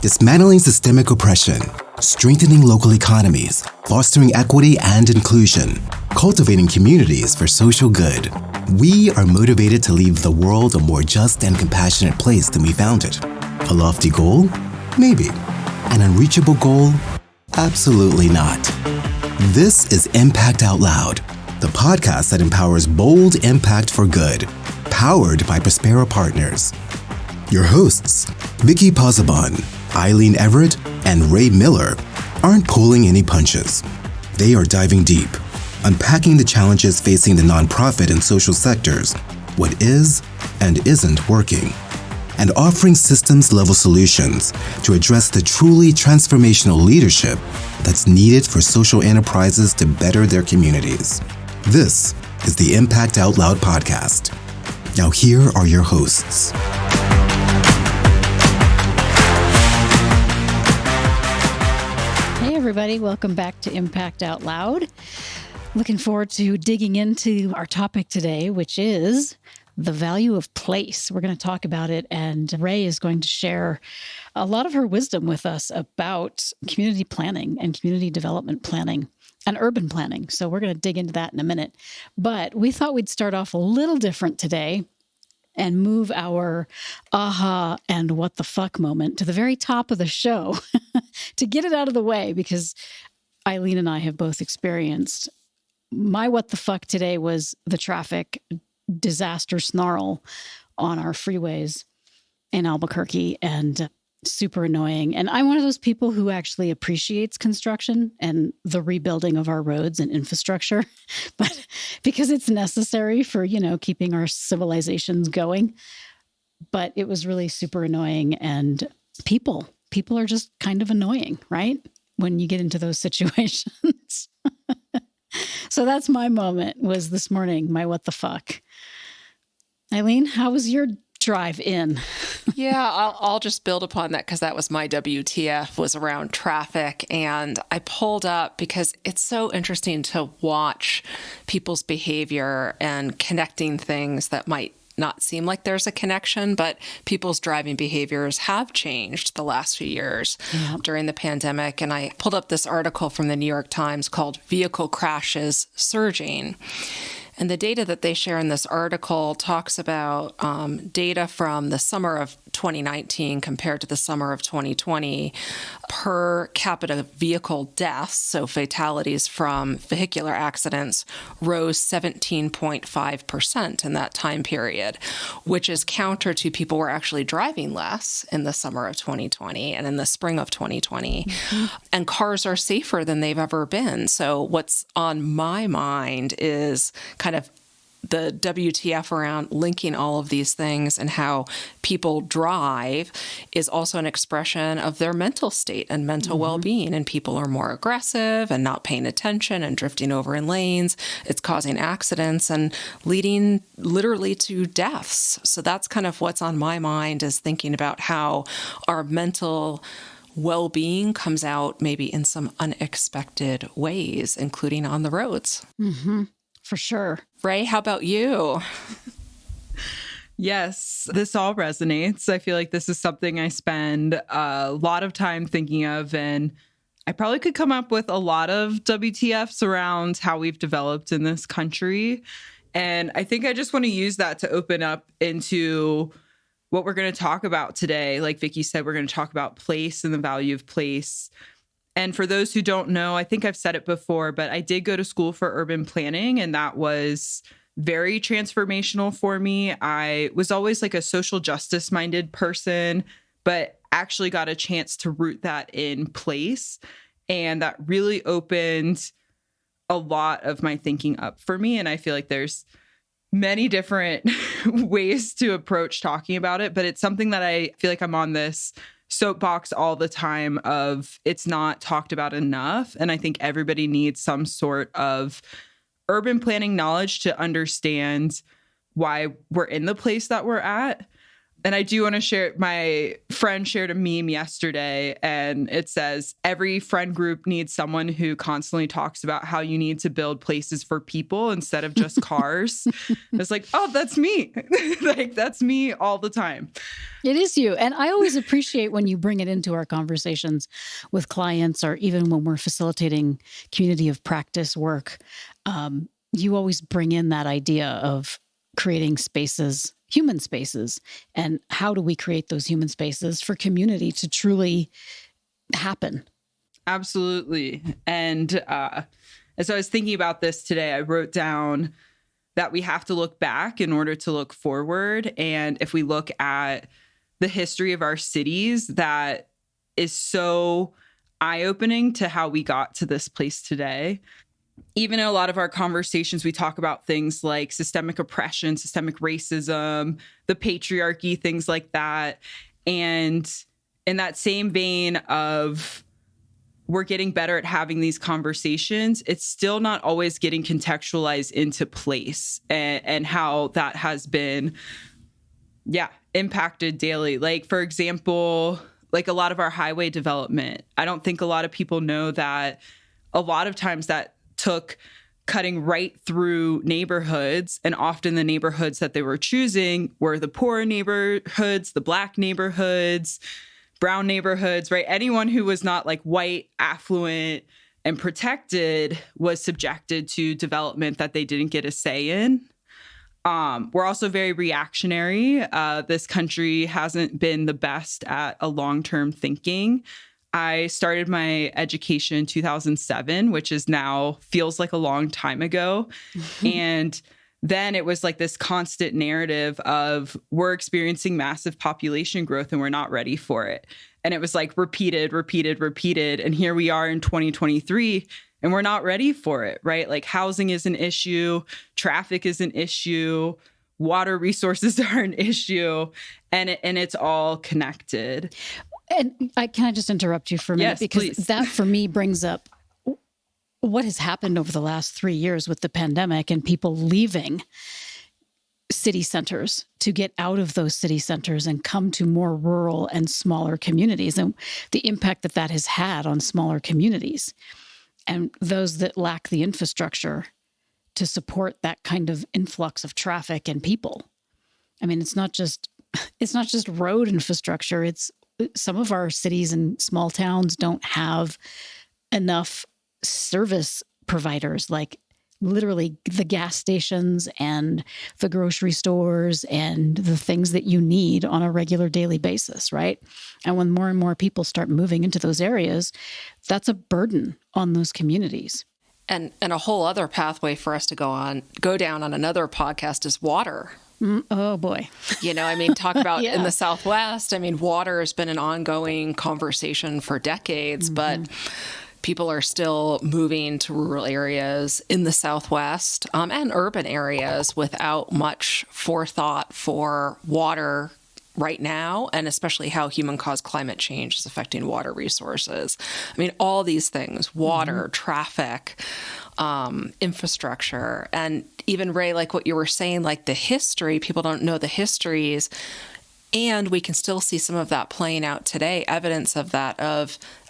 dismantling systemic oppression, strengthening local economies, fostering equity and inclusion, cultivating communities for social good. We are motivated to leave the world a more just and compassionate place than we found it. A lofty goal? Maybe. An unreachable goal? Absolutely not. This is Impact Out Loud, the podcast that empowers bold impact for good, powered by Prospera Partners. Your hosts, Vicki Pozzebon, Eileen Everett, and Ray Miller, aren't pulling any punches. They are diving deep, unpacking the challenges facing the nonprofit and social sectors, what is and isn't working, and offering systems-level solutions to address the truly transformational leadership that's needed for social enterprises to better their communities. This is the Impact Out Loud podcast. Now here are your hosts. Hey everybody, welcome back to Impact Out Loud. Looking forward to digging into our topic today, which is the value of place. We're going to talk about it, and Ray is going to share a lot of her wisdom with us about community planning and community development planning and urban planning. So we're going to dig into that in a minute. But we thought we'd start off a little different today and move our aha and what the fuck moment to the very top of the show to get it out of the way, because Eileen and I have both experienced. My what the fuck today was the traffic disaster snarl on our freeways in Albuquerque, and super annoying. And I'm one of those people who actually appreciates construction and the rebuilding of our roads and infrastructure, but because it's necessary for, keeping our civilizations going. But it was really super annoying, and people are just kind of annoying, right? When you get into those situations. So that's my moment, was this morning, my what the fuck. Eileen, how was your drive in? Yeah, I'll just build upon that, because that was my WTF, was around traffic. And I pulled up because it's so interesting to watch people's behavior and connecting things that might not seem like there's a connection, but people's driving behaviors have changed the last few years during the pandemic. And I pulled up this article from the New York Times called "Vehicle Crashes Surging." And the data that they share in this article talks about data from the summer of 2019 compared to the summer of 2020. Per capita vehicle deaths, so fatalities from vehicular accidents, rose 17.5% in that time period, which is counter to people were actually driving less in the summer of 2020 and in the spring of 2020. Mm-hmm. And cars are safer than they've ever been. So what's on my mind is kind of the WTF around linking all of these things, and how people drive is also an expression of their mental state and mental well-being. And people are more aggressive and not paying attention and drifting over in lanes. It's causing accidents and leading literally to deaths. So that's kind of what's on my mind, is thinking about how our mental well-being comes out maybe in some unexpected ways, including on the roads. Mm-hmm. For sure. Ray, how about you? Yes, this all resonates. I feel like this is something I spend a lot of time thinking of, and I probably could come up with a lot of WTFs around how we've developed in this country. And I think I just want to use that to open up into what we're going to talk about today. Like Vicki said, we're going to talk about place and the value of place. And for those who don't know, I think I've said it before, but I did go to school for urban planning, and that was very transformational for me. I was always like a social justice minded person, but actually got a chance to root that in place. And that really opened a lot of my thinking up for me. And I feel like there's many different ways to approach talking about it, but it's something that I feel like I'm on this soapbox all the time of it's not talked about enough. And I think everybody needs some sort of urban planning knowledge to understand why we're in the place that we're at. And I do want to share, my friend shared a meme yesterday, and it says, every friend group needs someone who constantly talks about how you need to build places for people instead of just cars. It's like, oh, that's me. Like, that's me all the time. It is you. And I always appreciate when you bring it into our conversations with clients, or even when we're facilitating community of practice work. You always bring in that idea of creating spaces, human spaces, and how do we create those human spaces for community to truly happen? Absolutely. And as I was thinking about this today, I wrote down that we have to look back in order to look forward. And if we look at the history of our cities, that is so eye-opening to how we got to this place today. Even in a lot of our conversations, we talk about things like systemic oppression, systemic racism, the patriarchy, things like that. And in that same vein of we're getting better at having these conversations, it's still not always getting contextualized into place and how that has been, impacted daily. Like, for example, like a lot of our highway development, I don't think a lot of people know that a lot of times that took cutting right through neighborhoods, and often the neighborhoods that they were choosing were the poor neighborhoods, the Black neighborhoods, brown neighborhoods, right? Anyone who was not like white, affluent, and protected was subjected to development that they didn't get a say in. We're also very reactionary. This country hasn't been the best at a long-term thinking. I started my education in 2007, which is now feels like a long time ago. And then it was like this constant narrative of we're experiencing massive population growth and we're not ready for it. And it was like repeated. And here we are in 2023 and we're not ready for it, right? Like housing is an issue, traffic is an issue, water resources are an issue, and it's all connected. And can I just interrupt you for a minute? Yes, because please. That for me brings up what has happened over the last 3 years with the pandemic and people leaving city centers to get out of those city centers and come to more rural and smaller communities, and the impact that that has had on smaller communities and those that lack the infrastructure to support that kind of influx of traffic and people. I mean, it's not just road infrastructure. It's some of our cities and small towns don't have enough service providers, like literally the gas stations and the grocery stores and the things that you need on a regular daily basis, right? And when more and more people start moving into those areas, that's a burden on those communities. And a whole other pathway for us to go down on another podcast is water. Oh, boy. Talk about in the Southwest. Water has been an ongoing conversation for decades, but people are still moving to rural areas in the Southwest and urban areas without much forethought for water right now, and especially how human-caused climate change is affecting water resources. All these things, water, traffic, infrastructure, and even, Ray, like what you were saying, like the history, people don't know the histories, and we can still see some of that playing out today, evidence of that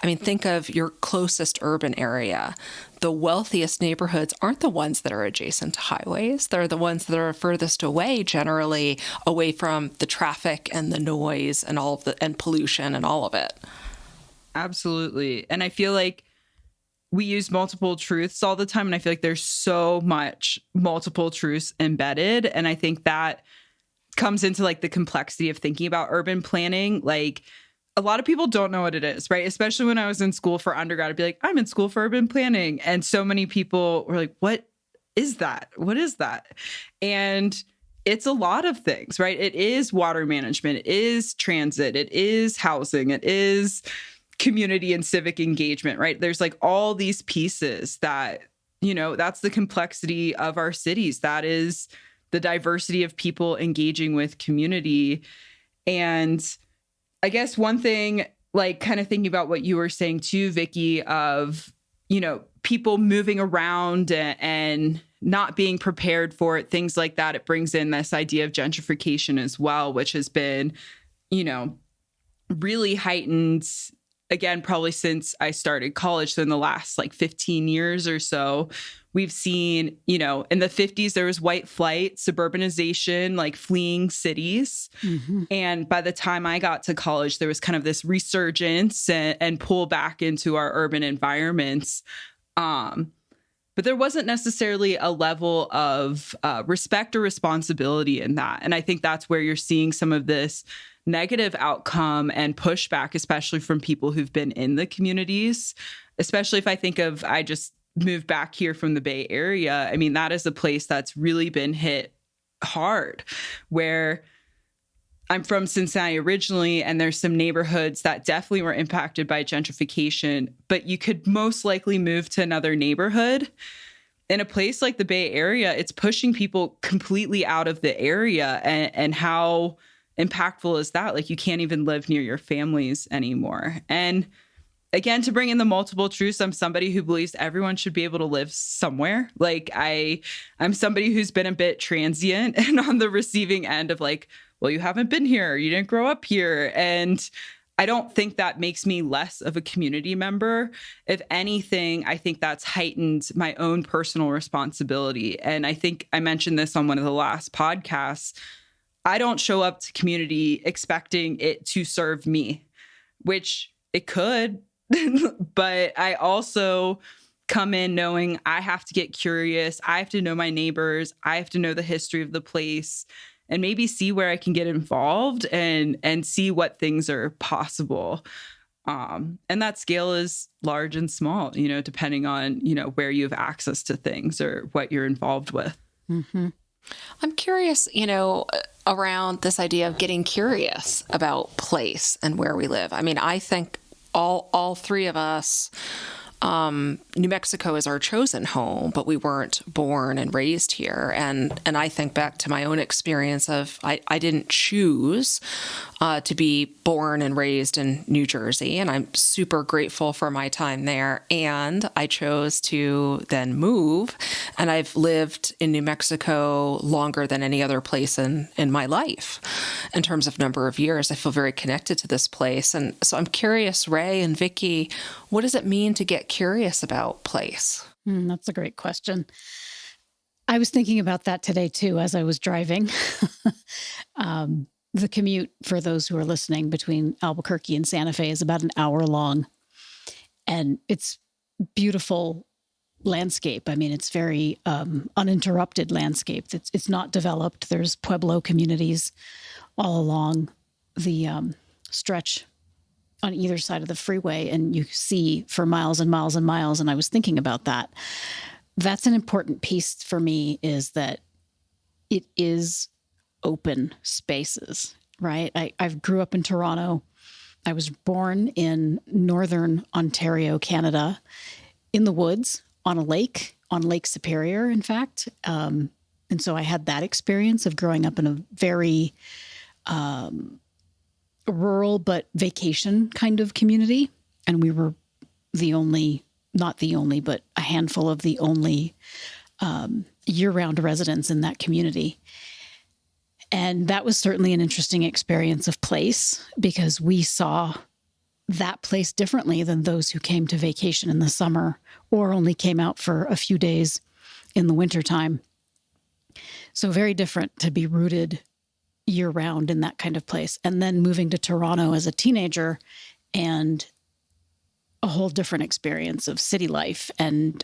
think of your closest urban area. The wealthiest neighborhoods aren't the ones that are adjacent to highways. They're the ones that are furthest away, generally away from the traffic and the noise and and pollution and all of it. Absolutely. And I feel like we use multiple truths all the time. And I feel like there's so much multiple truths embedded. And I think that comes into like the complexity of thinking about urban planning. Like a lot of people don't know what it is, right? Especially when I was in school for undergrad, I'd be like, I'm in school for urban planning. And so many people were like, what is that? What is that? And it's a lot of things, right? It is water management. It is transit. It is housing. It is community and civic engagement, right? There's like all these pieces that, that's the complexity of our cities. That is the diversity of people engaging with community. And I guess one thing, like kind of thinking about what you were saying too, Vicki, of, people moving around and not being prepared for it, things like that. It brings in this idea of gentrification as well, which has been, really heightened, again, probably since I started college. So in the last 15 years or so, we've seen, in the 50s, there was white flight, suburbanization, fleeing cities. Mm-hmm. And by the time I got to college, there was kind of this resurgence and pull back into our urban environments. But there wasn't necessarily a level of respect or responsibility in that. And I think that's where you're seeing some of this negative outcome and pushback, especially from people who've been in the communities, especially if I think of, I just moved back here from the Bay Area. I mean, that is a place that's really been hit hard, where I'm from Cincinnati originally, and there's some neighborhoods that definitely were impacted by gentrification, but you could most likely move to another neighborhood. In a place like the Bay Area, it's pushing people completely out of the area. And how impactful is that? You can't even live near your families anymore. And again, to bring in the multiple truths, I'm somebody who believes everyone should be able to live somewhere. I'm somebody who's been a bit transient and on the receiving end of well, you haven't been here, you didn't grow up here. And I don't think that makes me less of a community member. If anything, I think that's heightened my own personal responsibility. And I think I mentioned this on one of the last podcasts. I don't show up to community expecting it to serve me, which it could. But I also come in knowing I have to get curious. I have to know my neighbors. I have to know the history of the place and maybe see where I can get involved and see what things are possible. And that scale is large and small, depending on, where you have access to things or what you're involved with. Mm-hmm. I'm curious, around this idea of getting curious about place and where we live. I mean, I think all three of us, New Mexico is our chosen home, but we weren't born and raised here. And I think back to my own experience of I didn't choose to be born and raised in New Jersey, and I'm super grateful for my time there. And I chose to then move, and I've lived in New Mexico longer than any other place in my life. In terms of number of years, I feel very connected to this place. And so I'm curious, Ray and Vicki, what does it mean to get curious about place? That's a great question. I was thinking about that today, too, as I was driving. The commute, for those who are listening, between Albuquerque and Santa Fe is about an hour long. And it's beautiful landscape. I mean, it's very uninterrupted landscape. It's not developed. There's Pueblo communities all along the stretch on either side of the freeway, and you see for miles and miles and miles. And I was thinking about that. That's an important piece for me, is that it is open spaces, right? I grew up in Toronto. I was born in northern Ontario, Canada, in the woods on a lake, on Lake Superior, in fact. And so I had that experience of growing up in a very rural but vacation kind of community. And we were not the only, but a handful of the only year-round residents in that community. And that was certainly an interesting experience of place, because we saw that place differently than those who came to vacation in the summer or only came out for a few days in the wintertime. So very different to be rooted year-round in that kind of place. And then moving to Toronto as a teenager, and a whole different experience of city life and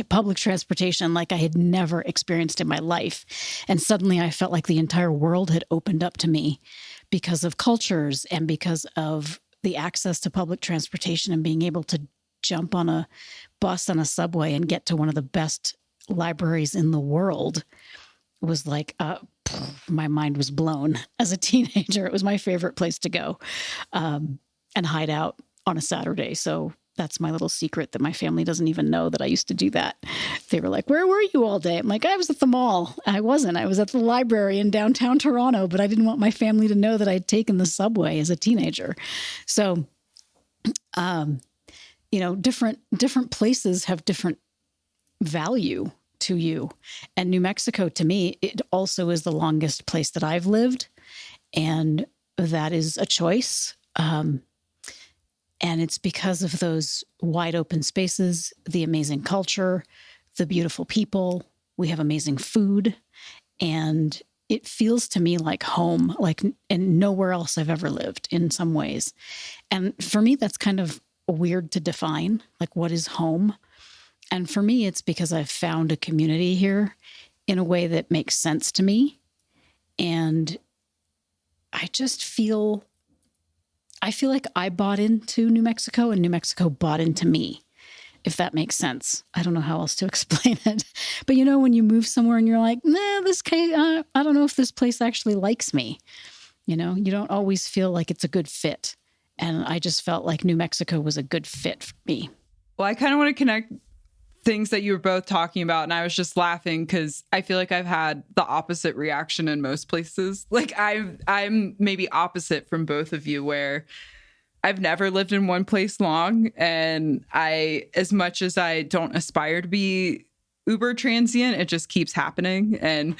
public transportation like I had never experienced in my life. And suddenly I felt like the entire world had opened up to me because of cultures and because of the access to public transportation and being able to jump on a bus and a subway and get to one of the best libraries in the world. Was like, my mind was blown as a teenager. It was my favorite place to go and hide out on a Saturday. So that's my little secret that my family doesn't even know that I used to do that. They were like, "Where were you all day?" I'm like, "I was at the mall." I wasn't. I was at the library in downtown Toronto, but I didn't want my family to know that I'd taken the subway as a teenager. So, different places have different value to you. And New Mexico, to me, it also is the longest place that I've lived. And that is a choice. And it's because of those wide open spaces, the amazing culture, the beautiful people. We have amazing food. And it feels to me like home, like and nowhere else I've ever lived in some ways. And for me, that's kind of weird to define, like what is home? And for me, it's because I've found a community here in a way that makes sense to me. And I feel like I bought into New Mexico and New Mexico bought into me, if that makes sense. I don't know how else to explain it. But when you move somewhere and you're like, nah, I don't know if this place actually likes me. You don't always feel like it's a good fit. And I just felt like New Mexico was a good fit for me. Well, I kind of want to connect things that you were both talking about. And I was just laughing because I feel like I've had the opposite reaction in most places. Like I'm maybe opposite from both of you, where I've never lived in one place long. And as much as I don't aspire to be uber transient, it just keeps happening. And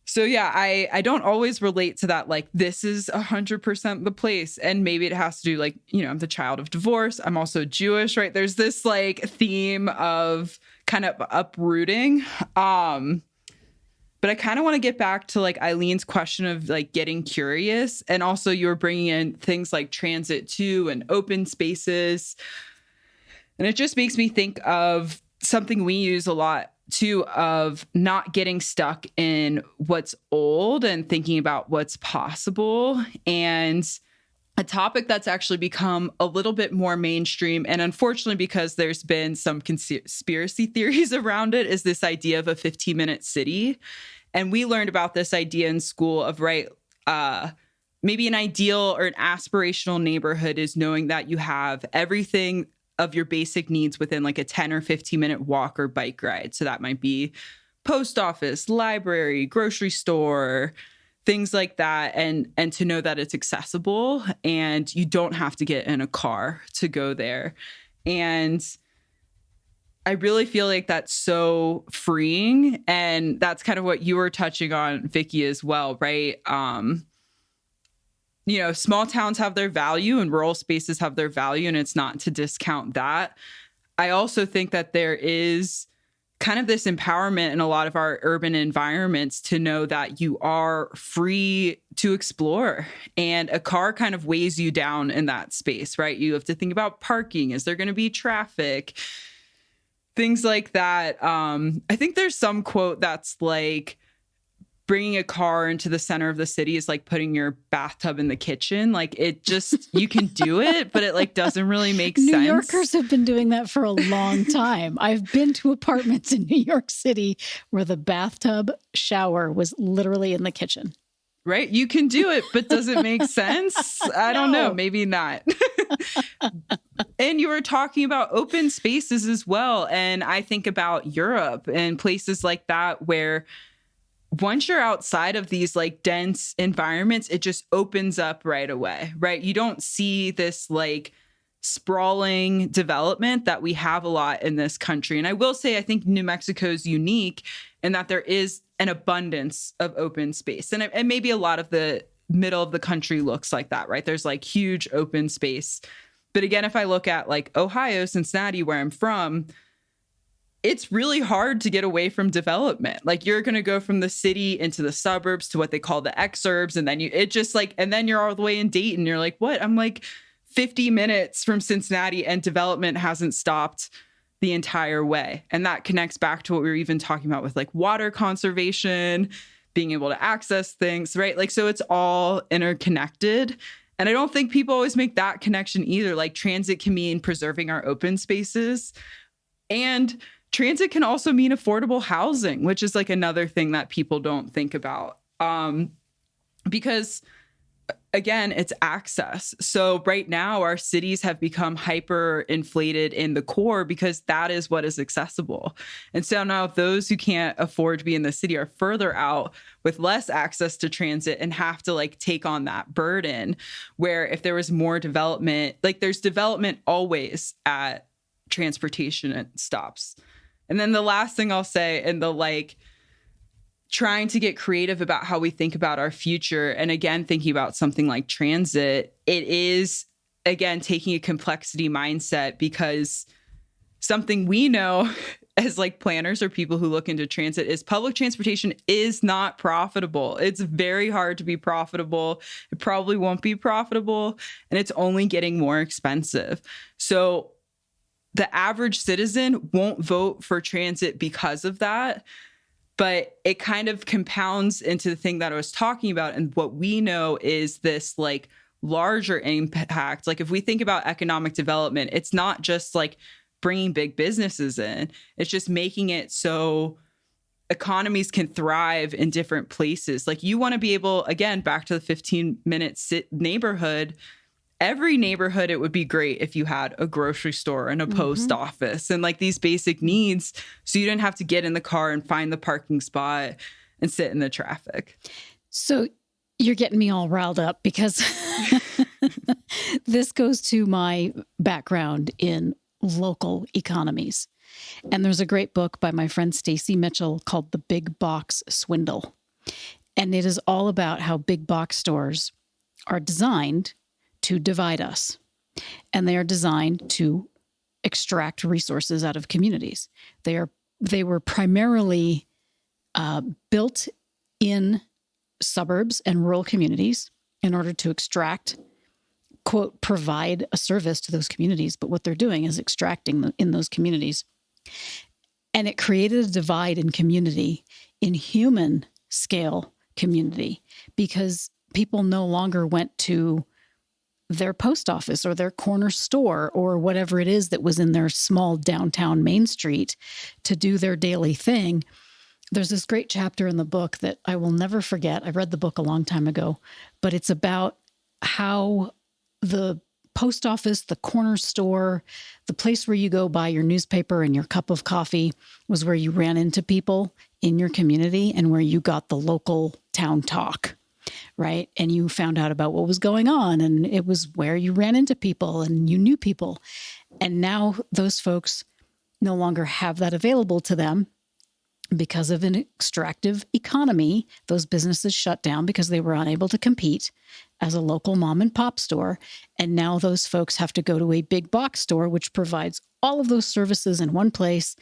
so, yeah, I don't always relate to that. Like, this is 100% the place. And maybe it has to do like, I'm the child of divorce. I'm also Jewish, right? There's this like theme of kind of uprooting. But I kind of want to get back to like Eileen's question of like getting curious. And also you were bringing in things like transit too and open spaces. And it just makes me think of something we use a lot too, of not getting stuck in what's old and thinking about what's possible. And a topic that's actually become a little bit more mainstream, and unfortunately because there's been some conspiracy theories around it, is this idea of a 15-minute city. And we learned about this idea in school of, maybe an ideal or an aspirational neighborhood is knowing that you have everything of your basic needs within like a 10 or 15-minute walk or bike ride. So that might be post office, library, grocery store, things like that. And to know that it's accessible and you don't have to get in a car to go there. And I really feel like that's so freeing. And that's kind of what you were touching on, Vicki, as well, right? Small towns have their value and rural spaces have their value, and it's not to discount that. I also think that there is kind of this empowerment in a lot of our urban environments to know that you are free to explore, and a car kind of weighs you down in that space, right? You have to think about parking. Is there going to be traffic? Things like that. I think there's some quote that's like, bringing a car into the center of the city is like putting your bathtub in the kitchen. Like it just, you can do it, but it like doesn't really make sense. New Yorkers have been doing that for a long time. I've been to apartments in New York City where the bathtub shower was literally in the kitchen. Right? You can do it, but does it make sense? I don't know. Maybe not. And you were talking about open spaces as well. And I think about Europe and places like that where once you're outside of these like dense environments, it just opens up right away, right? You don't see this like sprawling development that we have a lot in this country. And I will say, I think New Mexico is unique in that there is an abundance of open space. And maybe a lot of the middle of the country looks like that, right? There's like huge open space. But again, if I look at like Ohio, Cincinnati, where I'm from, it's really hard to get away from development. Like you're going to go from the city into the suburbs to what they call the exurbs. And then and then you're all the way in Dayton. You're like, what? I'm like 50 minutes from Cincinnati and development hasn't stopped the entire way. And that connects back to what we were even talking about with like water conservation, being able to access things, right? Like, so it's all interconnected. And I don't think people always make that connection either. Like transit can mean preserving our open spaces, and transit can also mean affordable housing, which is like another thing that people don't think about. Because again, it's access. So right now our cities have become hyper inflated in the core because that is what is accessible. And so now those who can't afford to be in the city are further out with less access to transit and have to like take on that burden, where if there was more development, like there's development always at transportation stops. And then the last thing I'll say, and the like, trying to get creative about how we think about our future. And again, thinking about something like transit, it is, again, taking a complexity mindset, because something we know as like planners or people who look into transit is public transportation is not profitable. It's very hard to be profitable. It probably won't be profitable, and it's only getting more expensive. So the average citizen won't vote for transit because of that. But it kind of compounds into the thing that I was talking about. And what we know is this like larger impact. Like if we think about economic development, it's not just like bringing big businesses in. It's just making it so economies can thrive in different places. Like you want to be able, again, back to the 15-minute neighborhood. Every neighborhood, it would be great if you had a grocery store and a post office and like these basic needs, so you didn't have to get in the car and find the parking spot and sit in the traffic. So you're getting me all riled up, because this goes to my background in local economies. And there's a great book by my friend Stacy Mitchell called The Big Box Swindle. And it is all about how big box stores are designed to divide us. And they are designed to extract resources out of communities. They were primarily built in suburbs and rural communities in order to extract, quote, provide a service to those communities. But what they're doing is extracting in those communities. And it created a divide in community, in human scale community, because people no longer went to their post office or their corner store or whatever it is that was in their small downtown Main Street to do their daily thing. There's this great chapter in the book that I will never forget. I read the book a long time ago, but it's about how the post office, the corner store, the place where you go buy your newspaper and your cup of coffee was where you ran into people in your community and where you got the local town talk. Right. And you found out about what was going on, and it was where you ran into people and you knew people. And now those folks no longer have that available to them because of an extractive economy. Those businesses shut down because they were unable to compete as a local mom and pop store. And now those folks have to go to a big box store, which provides all of those services in one place.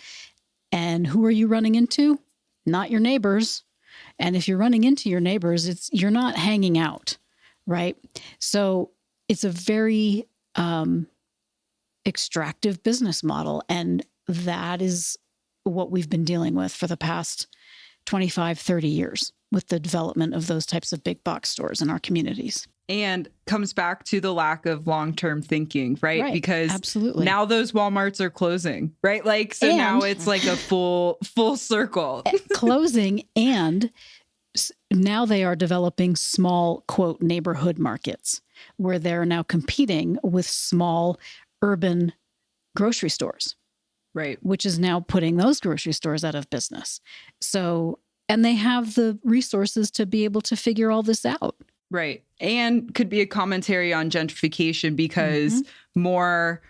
And who are you running into? Not your neighbors. And if you're running into your neighbors, you're not hanging out, right? So it's a very extractive business model. And that is what we've been dealing with for the past 25, 30 years with the development of those types of big box stores in our communities. And comes back to the lack of long-term thinking, right? Because absolutely. Now those Walmarts are closing, right? Like, so now it's like a full circle. Closing, and now they are developing small, quote, neighborhood markets where they're now competing with small urban grocery stores. Right. Which is now putting those grocery stores out of business. So, and they have the resources to be able to figure all this out. Right. And could be a commentary on gentrification, because more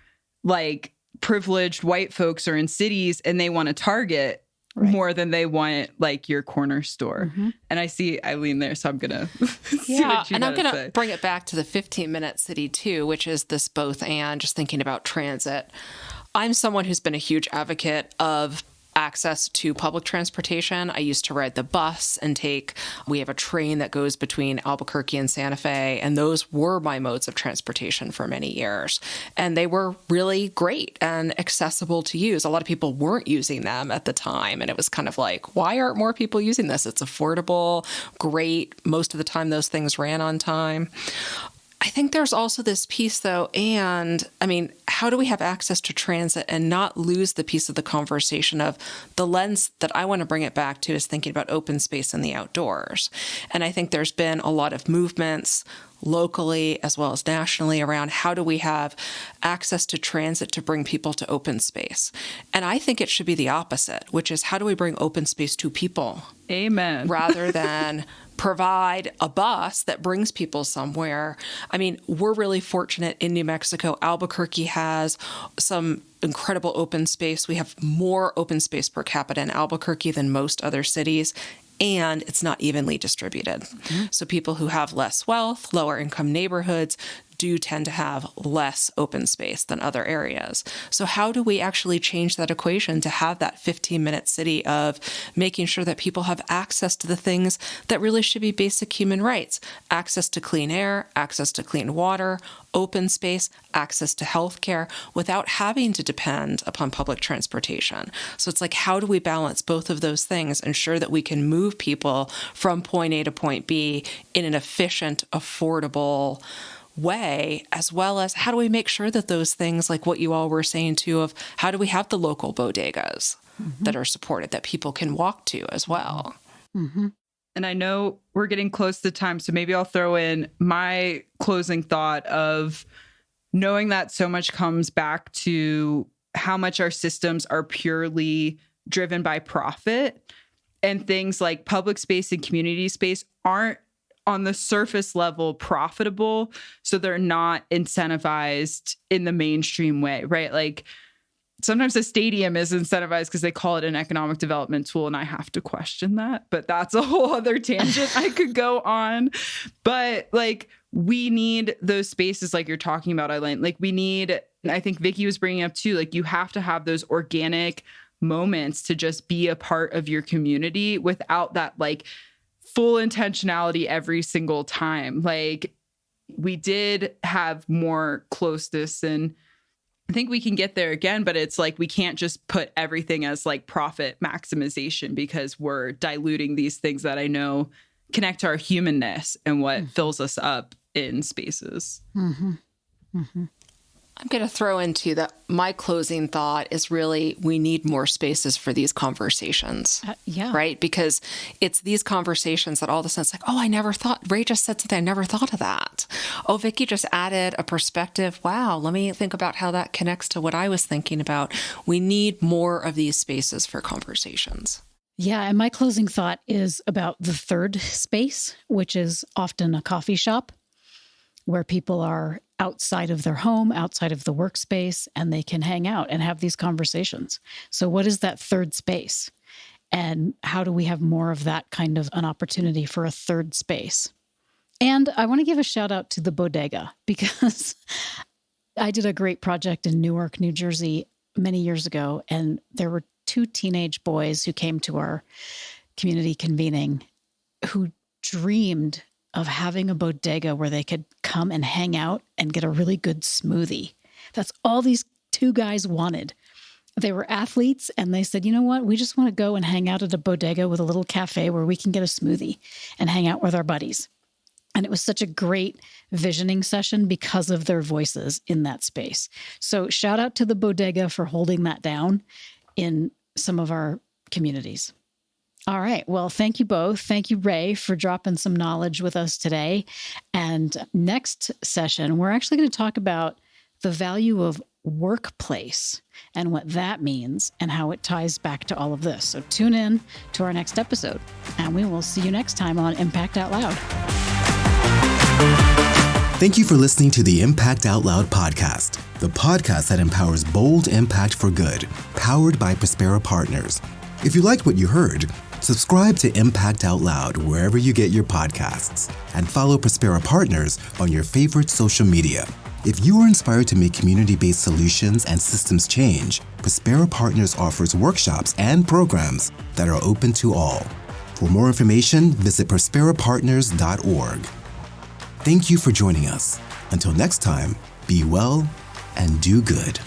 like privileged white folks are in cities and they want to target more than they want like your corner store. And I see Eileen there, so I'm going to and I'm going to bring it back to the 15-minute city too, which is this both and, just thinking about transit. I'm someone who's been a huge advocate of access to public transportation. I used to ride the bus and we have a train that goes between Albuquerque and Santa Fe, and those were my modes of transportation for many years. And they were really great and accessible to use. A lot of people weren't using them at the time, and it was kind of like, why aren't more people using this? It's affordable, great. Most of the time, those things ran on time. I think there's also this piece, though, and I mean, how do we have access to transit and not lose the piece of the conversation of the lens that I want to bring it back to is thinking about open space in the outdoors. And I think there's been a lot of movements locally as well as nationally around how do we have access to transit to bring people to open space. And I think it should be the opposite, which is how do we bring open space to people? Amen. Rather than provide a bus that brings people somewhere. I mean, we're really fortunate in New Mexico. Albuquerque has some incredible open space. We have more open space per capita in Albuquerque than most other cities. And it's not evenly distributed. So people who have less wealth, lower income neighborhoods do tend to have less open space than other areas. So how do we actually change that equation to have that 15-minute city of making sure that people have access to the things that really should be basic human rights? Access to clean air, access to clean water, open space, access to healthcare without having to depend upon public transportation. So it's like, how do we balance both of those things, ensure that we can move people from point A to point B in an efficient, affordable way, as well as how do we make sure that those things, like what you all were saying too, of how do we have the local bodegas that are supported that people can walk to as well. And I know we're getting close to time, so maybe I'll throw in my closing thought of knowing that so much comes back to how much our systems are purely driven by profit, and things like public space and community space aren't on the surface level profitable, so they're not incentivized in the mainstream way, right? Like sometimes a stadium is incentivized because they call it an economic development tool, and I have to question that, but that's a whole other tangent I could go on. But like, we need those spaces like you're talking about, Eileen. Like we need, I think Vicki was bringing up too, like you have to have those organic moments to just be a part of your community without that like full intentionality every single time. Like we did have more closeness, and I think we can get there again, but it's like we can't just put everything as like profit maximization, because we're diluting these things that I know connect to our humanness and what fills us up in spaces. I'm going to throw into that. My closing thought is really, we need more spaces for these conversations. Right? Because it's these conversations that all of a sudden it's like, oh, I never thought, Ray just said something, I never thought of that. Oh, Vicki just added a perspective. Wow, let me think about how that connects to what I was thinking about. We need more of these spaces for conversations. Yeah, and my closing thought is about the third space, which is often a coffee shop where people are outside of their home, outside of the workspace, and they can hang out and have these conversations. So what is that third space? And how do we have more of that kind of an opportunity for a third space? And I want to give a shout out to the bodega, because I did a great project in Newark, New Jersey many years ago, and there were 2 teenage boys who came to our community convening who dreamed of having a bodega where they could come and hang out and get a really good smoothie. That's all these 2 guys wanted. They were athletes, and they said, you know what? We just want to go and hang out at a bodega with a little cafe where we can get a smoothie and hang out with our buddies. And it was such a great visioning session because of their voices in that space. So shout out to the bodega for holding that down in some of our communities. All right. Well, thank you both. Thank you, Ray, for dropping some knowledge with us today. And next session, we're actually going to talk about the value of workplace and what that means and how it ties back to all of this. So tune in to our next episode, and we will see you next time on Impact Out Loud. Thank you for listening to the Impact Out Loud podcast, the podcast that empowers bold impact for good, powered by Prospera Partners. If you liked what you heard, subscribe to Impact Out Loud wherever you get your podcasts, and follow Prospera Partners on your favorite social media. If you are inspired to make community-based solutions and systems change, Prospera Partners offers workshops and programs that are open to all. For more information, visit prosperapartners.org. Thank you for joining us. Until next time, be well and do good.